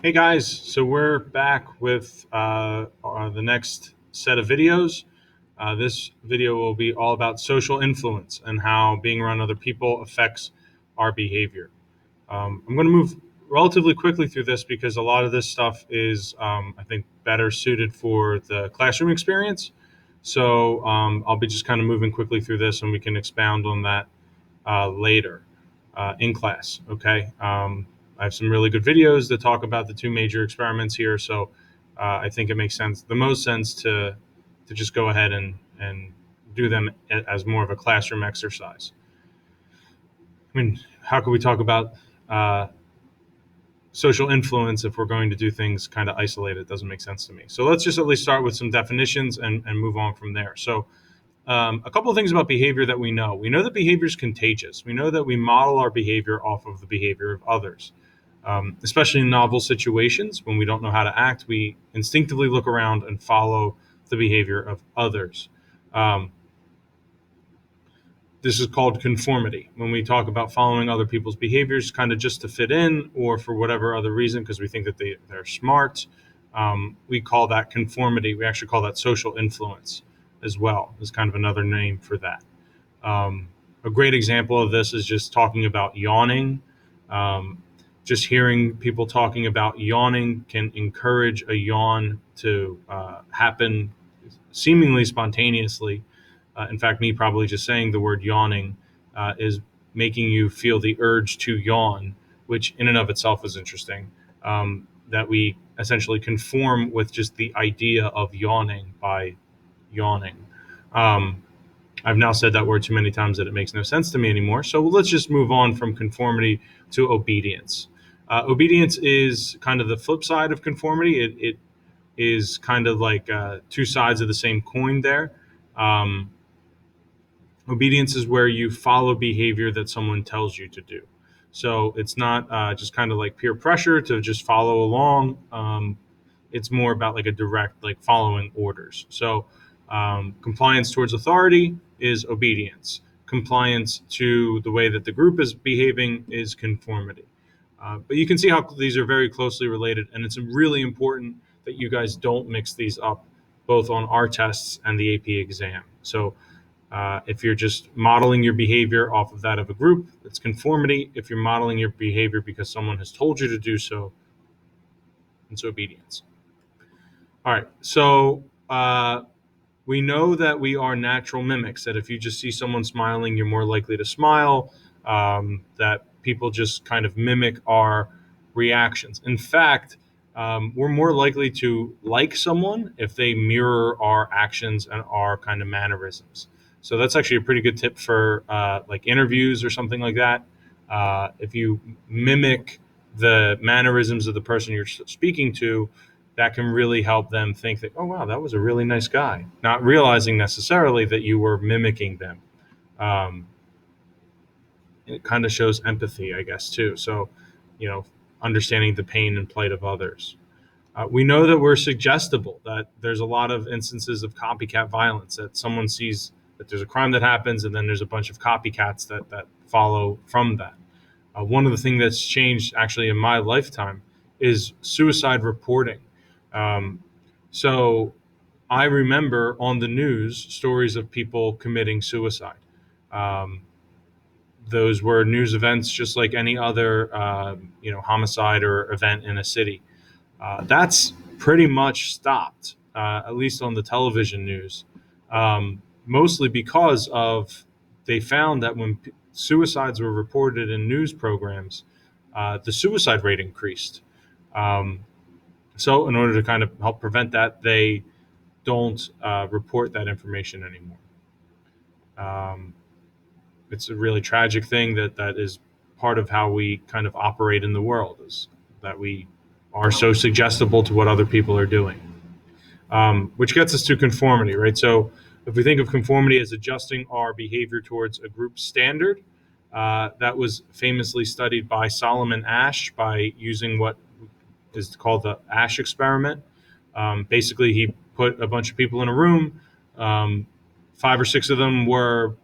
Hey guys, so we're back with the next set of videos. This video will be all about social influence and how being around other people affects our behavior. I'm going to move relatively quickly through this because a lot of this stuff is, I think, better suited for the classroom experience. So I'll be just kind of moving quickly through this and we can expound on that later in class. Okay. I have some really good videos that talk about the two major experiments here. So I think it makes sense, the most sense to just go ahead and do them as more of a classroom exercise. I mean, how could we talk about uh, social influence if we're going to do things kind of isolated? It doesn't make sense to me. So let's just at least start with some definitions and move on from there. So a couple of things about behavior that we know. We know that behavior is contagious. We know that we model our behavior off of the behavior of others, especially in novel situations when we don't know how to act. We instinctively look around and follow the behavior of others. Um, this is called conformity. When we talk about following other people's behaviors, kind of just to fit in or for whatever other reason, because we think that they're smart, we call that conformity. We actually call that social influence as well, is kind of another name for that. Um, a great example of this is just talking about yawning. Um, just hearing people talking about yawning can encourage a yawn to happen seemingly spontaneously. In fact, me probably just saying the word yawning is making you feel the urge to yawn, which in and of itself is interesting. That we essentially conform with just the idea of yawning by yawning. Um, I've now said that word too many times that it makes no sense to me anymore. So let's just move on from conformity to obedience. Obedience is kind of the flip side of conformity. It is kind of like two sides of the same coin there. Um, Obedience is where you follow behavior that someone tells you to do. So it's not just kind of like peer pressure to just follow along. It's more about like a direct, like following orders. So compliance towards authority is obedience. Compliance to the way that the group is behaving is conformity. But you can see how these are very closely related, and it's really important that you guys don't mix these up, both on our tests and the AP exam. So if you're just modeling your behavior off of that of a group, it's conformity. If you're modeling your behavior because someone has told you to do so, it's obedience. All right. So we know that we are natural mimics, that if you just see someone smiling, you're more likely to smile, that people just kind of mimic our reactions. In fact, we're more likely to like someone if they mirror our actions and our kind of mannerisms. So that's actually a pretty good tip for like interviews or something like that. If you mimic the mannerisms of the person you're speaking to, that can really help them think that, oh, wow, that was a really nice guy, not realizing necessarily that you were mimicking them. Um, it kind of shows empathy, I guess, too. So, you know, understanding the pain and plight of others. We know that we're suggestible, that there's a lot of instances of copycat violence, that someone sees that there's a crime that happens and then there's a bunch of copycats that follow from that. One of the things that's changed actually in my lifetime is suicide reporting. Um, so I remember on the news stories of people committing suicide. Um, those were news events just like any other, homicide or event in a city. That's pretty much stopped, at least on the television news, mostly because of they found that when suicides were reported in news programs, the suicide rate increased. Um, so, in order to kind of help prevent that, they don't report that information anymore. Um, it's a really tragic thing that is part of how we kind of operate in the world, is that we are so suggestible to what other people are doing, which gets us to conformity, right? So if we think of conformity as adjusting our behavior towards a group standard, that was famously studied by Solomon Asch by using what is called the Asch experiment. Basically, he put a bunch of people in a room. Um, 5 or 6 of them were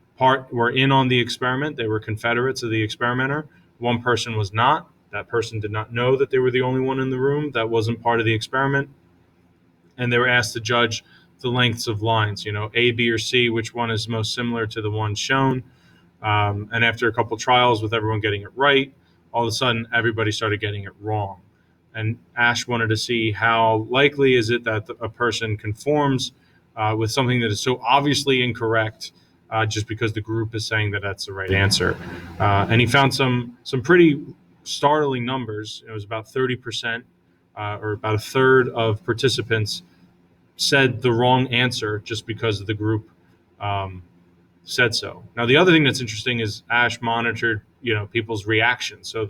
in on the experiment. They were Confederates of the experimenter. One person was not. That person did not know that they were the only one in the room. That wasn't part of the experiment. And they were asked to judge the lengths of lines, A, B, or C, which one is most similar to the one shown. And after a couple trials with everyone getting it right, all of a sudden everybody started getting it wrong. And Ash wanted to see how likely is it that a person conforms with something that is so obviously incorrect just because the group is saying that that's the right answer. And he found some pretty startling numbers. It was about 30%, or about a third of participants said the wrong answer just because the group said so. Now, the other thing that's interesting is Ash monitored, people's reactions. So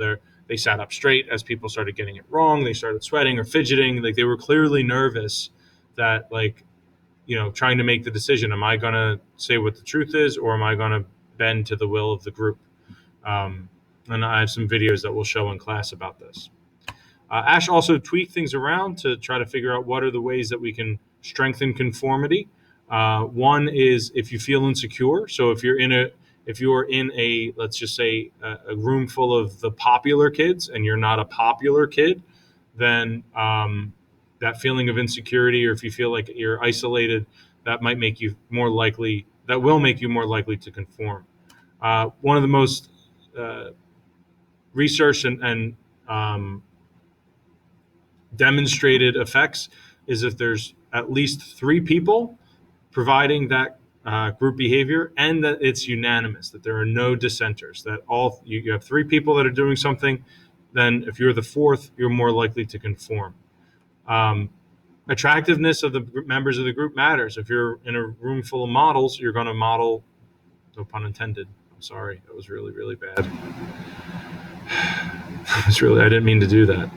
they sat up straight as people started getting it wrong. They started sweating or fidgeting. Like, they were clearly nervous that, trying to make the decision. Am I going to say what the truth is, or am I going to bend to the will of the group? And I have some videos that we'll show in class about this. Ash also tweaked things around to try to figure out what are the ways that we can strengthen conformity. One is if you feel insecure. So if you're in a let's just say a room full of the popular kids and you're not a popular kid, then that feeling of insecurity, or if you feel like you're isolated, that will make you more likely to conform. One of the most researched and demonstrated effects is if there's at least 3 people providing that group behavior, and that it's unanimous, that there are no dissenters, that you have 3 people that are doing something, then if you're the 4th, you're more likely to conform. Attractiveness of the members of the group matters. If you're in a room full of models, you're going to model, no pun intended. I'm sorry, that was really, really bad. I didn't mean to do that.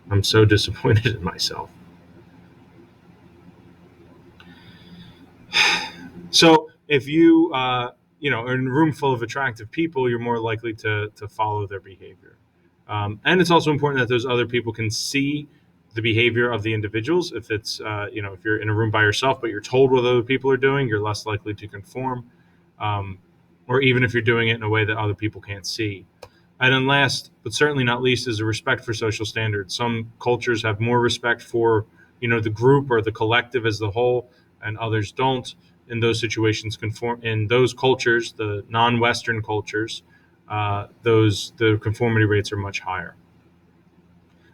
I'm so disappointed in myself. So if you, are in a room full of attractive people, you're more likely to follow their behavior. And it's also important that those other people can see the behavior of the individuals. If it's, if you're in a room by yourself, but you're told what other people are doing, you're less likely to conform. Or even if you're doing it in a way that other people can't see. And then last, but certainly not least, is a respect for social standards. Some cultures have more respect for, the group or the collective as the whole, and others don't. In those situations, in those cultures, the non-Western cultures, the conformity rates are much higher.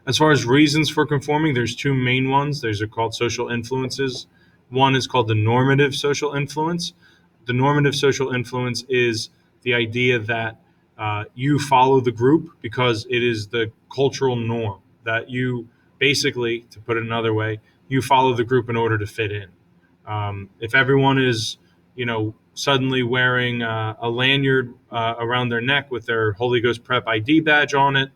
As far as reasons for conforming, there's 2 main ones. Those are called social influences. One is called the normative social influence. The normative social influence is the idea that you follow the group because it is the cultural norm, that you basically, to put it another way, you follow the group in order to fit in. If everyone is, suddenly wearing a lanyard around their neck with their Holy Ghost Prep ID badge on it,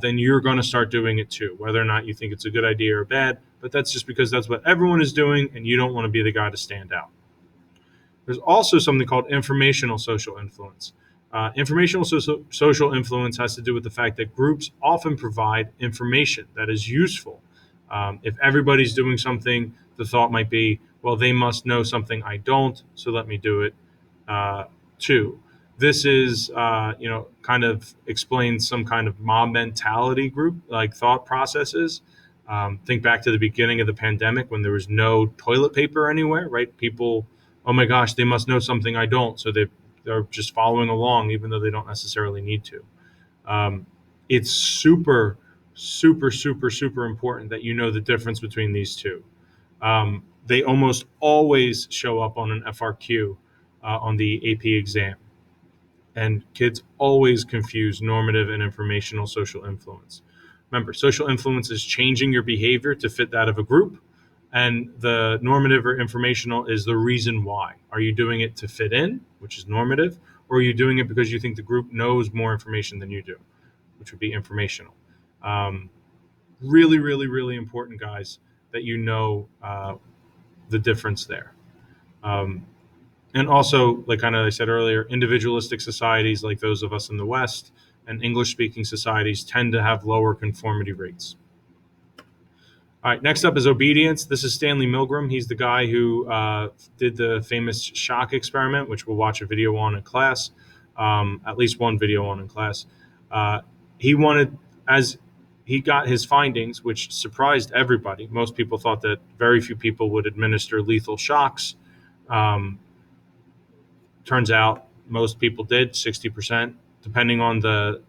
then you're going to start doing it too, whether or not you think it's a good idea or bad. But that's just because that's what everyone is doing, and you don't want to be the guy to stand out. There's also something called informational social influence. Informational social influence has to do with the fact that groups often provide information that is useful. If everybody's doing something, the thought might be, well, they must know something I don't, so let me do it too. This is, kind of explains some kind of mob mentality group like thought processes. Think back to the beginning of the pandemic when there was no toilet paper anywhere, right? People, oh my gosh, they must know something I don't, so they're just following along even though they don't necessarily need to. It's super, super, super, super important that you know the difference between these two. They almost always show up on an FRQ on the AP exam. And kids always confuse normative and informational social influence. Remember, social influence is changing your behavior to fit that of a group. And the normative or informational is the reason why. Are you doing it to fit in, which is normative, or are you doing it because you think the group knows more information than you do, which would be informational? Really, really, really important, guys, that you know the difference there. And also, like kind of I said earlier, individualistic societies like those of us in the West and English-speaking societies tend to have lower conformity rates. All right, next up is obedience. This is Stanley Milgram. He's the guy who did the famous shock experiment, which we'll watch a video on in class, at least one video on in class. He wanted as he got his findings, which surprised everybody, most people thought that very few people would administer lethal shocks. Um, Turns out most people did, 60%. Depending on the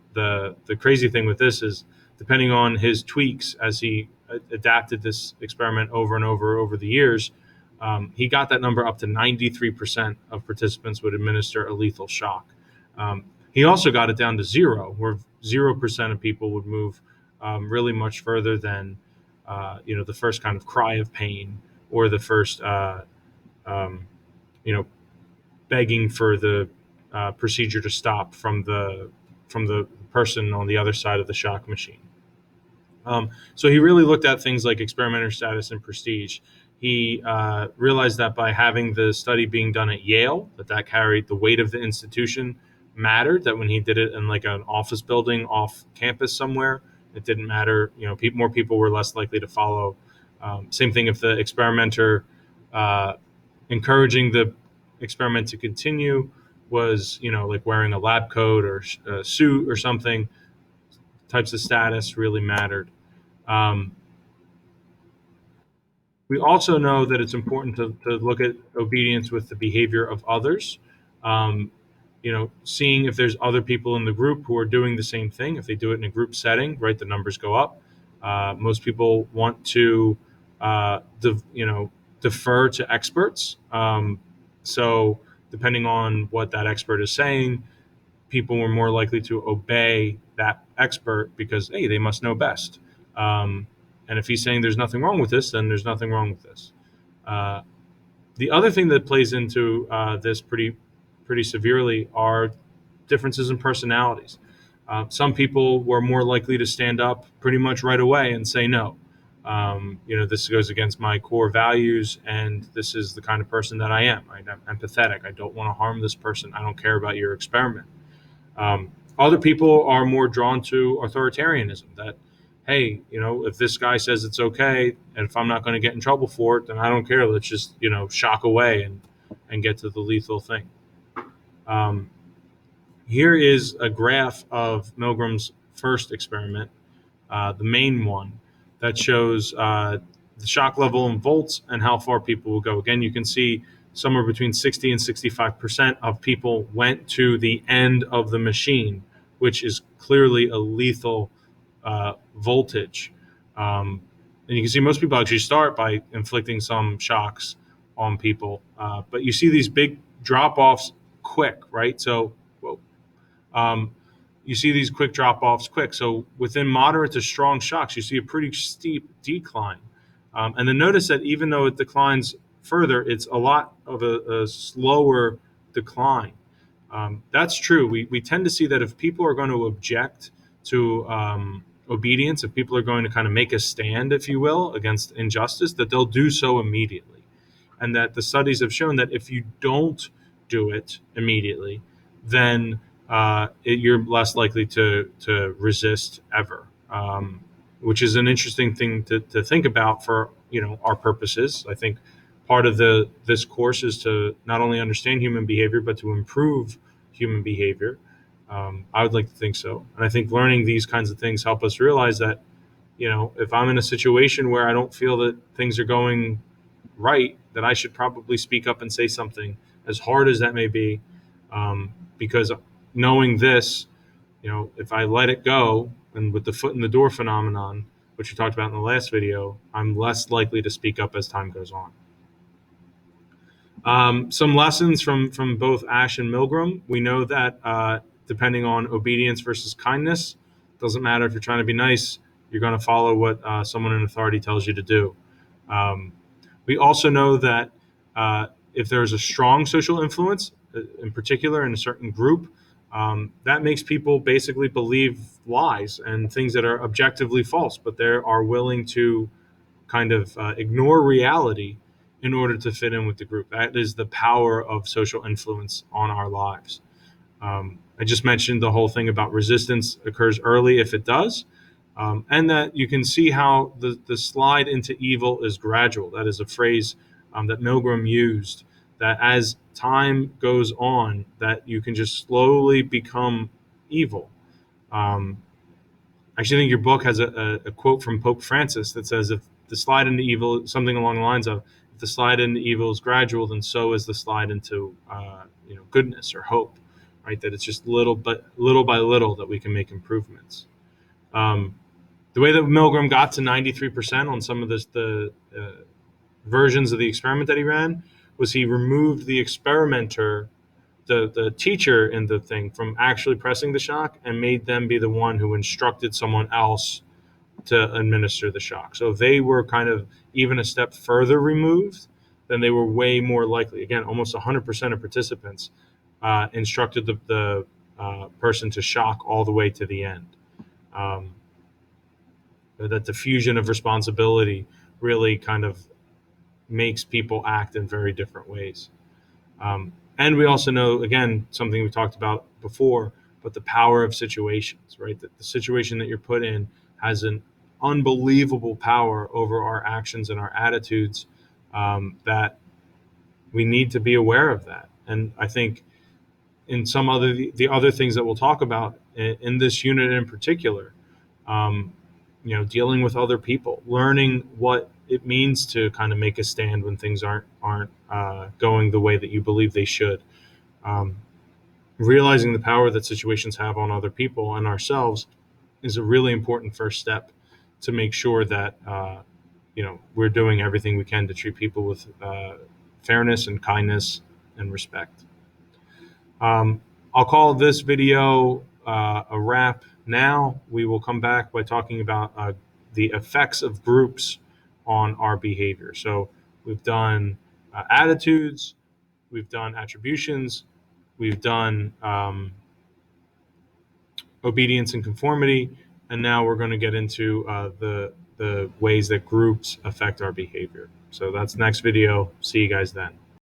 crazy thing with this is, depending on his tweaks as he adapted this experiment over and over the years, he got that number up to 93% of participants would administer a lethal shock. He also got it down to zero, where 0% of people would move really much further than the first kind of cry of pain, or the first um, you know begging for the procedure to stop from the person on the other side of the shock machine. So he really looked at things like experimenter status and prestige. He realized that by having the study being done at Yale, that carried the weight of the institution mattered. That when he did it in like an office building off campus somewhere, it didn't matter. More people were less likely to follow. Same thing if the experimenter encouraging the experiment to continue was, like wearing a lab coat or a suit or something. Types of status really mattered. Um, we also know that it's important to look at obedience with the behavior of others. Um, Seeing if there's other people in the group who are doing the same thing. If they do it in a group setting, right, the numbers go up. Most people want to, defer to experts. So depending on what that expert is saying, people were more likely to obey that expert because, hey, they must know best. And if he's saying there's nothing wrong with this, then there's nothing wrong with this. Uh, the other thing that plays into this pretty severely are differences in personalities. Some people were more likely to stand up pretty much right away and say no. This goes against my core values, and this is the kind of person that I am. I'm empathetic. I don't want to harm this person. I don't care about your experiment. Other people are more drawn to authoritarianism. That, hey, if this guy says it's okay, and if I'm not going to get in trouble for it, then I don't care. Let's just shock away and get to the lethal thing. Um, Here is a graph of Milgram's first experiment, the main one, that shows the shock level in volts and how far people will go. Again, you can see somewhere between 60 and 65% of people went to the end of the machine, which is clearly a lethal voltage. And you can see most people actually start by inflicting some shocks on people, but you see these big drop-offs quick, right? So um, you see these quick drop-offs quick. So within moderate to strong shocks, you see a pretty steep decline. And then notice that even though it declines further, it's a lot of a slower decline. That's true. We tend to see that if people are going to object to obedience, if people are going to kind of make a stand, if you will, against injustice, that they'll do so immediately. And that the studies have shown that if you don't do it immediately, then you're less likely to resist ever, which is an interesting thing to think about for our purposes. I think part of this course is to not only understand human behavior but to improve human behavior. I would like to think so, and I think learning these kinds of things help us realize that if I'm in a situation where I don't feel that things are going right, that I should probably speak up and say something, as hard as that may be, because knowing this, if I let it go, and with the foot in the door phenomenon, which we talked about in the last video, I'm less likely to speak up as time goes on. Some lessons from both Asch and Milgram. We know that depending on obedience versus kindness, doesn't matter if you're trying to be nice, you're going to follow what someone in authority tells you to do. We also know that if there's a strong social influence, in particular in a certain group, that makes people basically believe lies and things that are objectively false, but they are willing to kind of ignore reality in order to fit in with the group. That is the power of social influence on our lives. I just mentioned the whole thing about resistance occurs early if it does, and that you can see how the slide into evil is gradual. That is a phrase that Milgram used, that as time goes on, that you can just slowly become evil. actually think your book has a quote from Pope Francis that says, if the slide into evil, something along the lines of, if the slide into evil is gradual, then so is the slide into goodness or hope, right? That it's just little by little that we can make improvements. The way that Milgram got to 93% on some of the versions of the experiment that he ran was he removed the experimenter, the teacher in the thing, from actually pressing the shock, and made them be the one who instructed someone else to administer the shock. So if they were kind of even a step further removed, then they were way more likely. Again, almost 100% of participants instructed the person to shock all the way to the end. That diffusion of responsibility really kind of makes people act in very different ways. And we also know, again, something we talked about before, but the power of situations, right? That the situation that you're put in has an unbelievable power over our actions and our attitudes, that we need to be aware of that. And I think in some the other things that we'll talk about in this unit in particular, dealing with other people, learning what it means to kind of make a stand when things aren't going the way that you believe they should. Realizing the power that situations have on other people and ourselves is a really important first step to make sure that we're doing everything we can to treat people with fairness and kindness and respect. I'll call this video a wrap now. We will come back by talking about the effects of groups on our behavior. So we've done attitudes, we've done attributions, we've done obedience and conformity, and now we're going to get into the ways that groups affect our behavior. So that's next video. See you guys then.